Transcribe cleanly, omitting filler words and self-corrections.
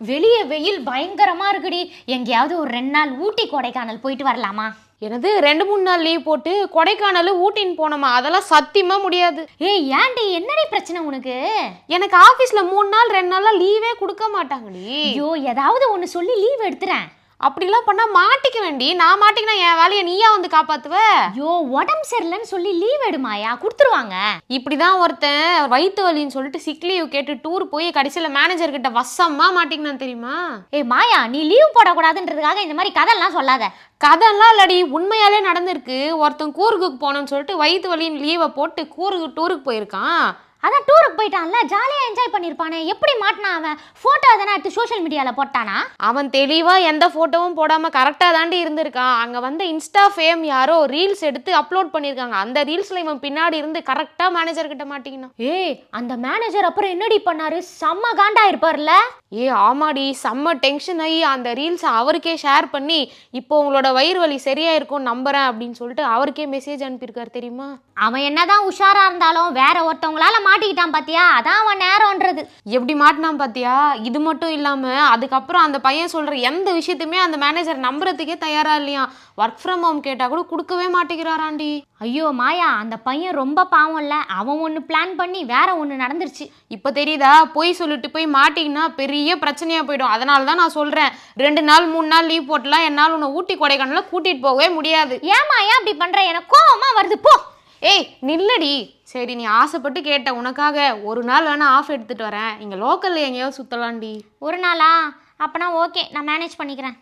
வெளியே வெயில் பயங்கரமா இருக்குடி. எங்கேயாவது ஒரு 2 நாள் ஊட்டி கொடைக்கானல் போயிட்டு வரலாமா? எனது 2-3 நாள் லீவ் போட்டு கொடைக்கானல் ஊட்டின்னு போனோமா? அதெல்லாம் சத்தியமா முடியாது. ஏய் ஏன்டி, என்னடி பிரச்சனை உனக்கு? எனக்கு ஆபீஸ்ல 3 நாள் 2 நாளா லீவே கொடுக்க மாட்டாங்கடி. ஐயோ, ஏதாவது ஒன்று சொல்லி லீவ் எடுத்துறேன். அப்படிலாம் பண்ணா மாட்டிக்க வேண்டி. நான் மாட்டிக்கினா என் வேலையை நீயா வந்து காப்பாத்துவ? ஐயோ, உடம்பு சரியில்லைன்னு சொல்லி லீவ் எடுமாயா, கொடுத்துருவாங்க. இப்படிதான் ஒருத்தன் வயிற்று வலின்னு சொல்லிட்டு சிக் லீவ் கேட்டு டூர் போய் கடைசியில் மேனேஜர் கிட்ட வசமா மாட்டிக்கினான் தெரியுமா? ஏய் மாயா, நீ லீவ் போடக்கூடாதுன்றதுக்காக இந்த மாதிரி கதையெல்லாம் சொல்லாத. கதைலாம் இல்லடி, உண்மையாலே நடந்திருக்கு. ஒருத்தன் கூர்குக்கு போனோன்னு சொல்லிட்டு வயிற்று வலின்னு லீவை போட்டு கூர்கு டூருக்கு போயிருக்கான். அதான் டூருக்கு போயிட்டான்ல, ஜாலியாக என்ஜாய் பண்ணியிருப்பானே. எப்படி மாட்டினா அவன்? ஃபோட்டோ எதனா எடுத்து சோஷியல் மீடியாவில் போட்டானா? அவன் தெளிவாக எந்த ஃபோட்டோவும் போடாமல் கரெக்டாக தாண்டி இருந்திருக்கான். அங்கே வந்து இன்ஸ்டா ஃபேம் யாரோ ரீல்ஸ் எடுத்து அப்லோட் பண்ணியிருக்காங்க. அந்த ரீல்ஸில் இவன் பின்னாடி இருந்து கரெக்டாக மேனேஜர் கிட்ட மாட்டிக்கணும். ஏய், அந்த மேனேஜர் அப்புறம் என்னடி பண்ணாரு? செம்ம காண்டா இருப்பார்ல. ஆமாடி, செம்ம டென்ஷன் ஆகி அந்த ரீல்ஸை அவருக்கே ஷேர் பண்ணி இப்போ உங்களோட வயிறு வலி சரியாயிருக்கும் நம்புறேன் அப்படின்னு சொல்லிட்டு அவருக்கே மெசேஜ் அனுப்பியிருக்காரு தெரியுமா? அவன் என்னதான் உஷாரா இருந்தாலும் வேற ஒருத்தவங்களால மாட்டிக்கிட்டான் பாத்தியா? அதான் அவன் நேரம்ன்றது. எப்படி மாட்டினான் பாத்தியா? இது மட்டும் இல்லாம அதுக்கப்புறம் அந்த பையன் சொல்ற எந்த விஷயத்தையுமே அந்த மேனேஜர் நம்புறதுக்கே தயாரா இல்லையா. ஒர்க் ஃப்ரம் ஹோம் கேட்டா கூட கொடுக்கவே மாட்டேங்கிறாராண்டி. ஐயோ மாயா, அந்த பையன் ரொம்ப பாவம் இல்ல. அவன் ஒன்று பிளான் பண்ணி வேற ஒன்று நடந்துருச்சு. இப்போ தெரியுதா? போய் சொல்லிட்டு போய் மாட்டிங்கன்னா பெரிய பிரச்சனையா போயிடும். அதனால தான் நான் சொல்றேன், 2 நாள் 3 நாள் லீவ் போட்டலாம் என்னால் உன்னை ஊட்டி கொடைக்கானல கூட்டிட்டு போகவே முடியாது. ஏமா ஏன் அப்படி பண்ற? எனக்கு கோவமா வருது போ. ஏய் நில்லடி. சரி, நீ ஆசைப்பட்டு கேட்ட, உனக்காக ஒரு நாள் வேணா ஆஃப் எடுத்துட்டு வரேன். இங்கே லோக்கல்ல எங்கேயாவது சுத்தலாண்டி. ஒரு நாளா? அப்பனா ஓகே, நான் மேனேஜ் பண்ணிக்கிறேன்.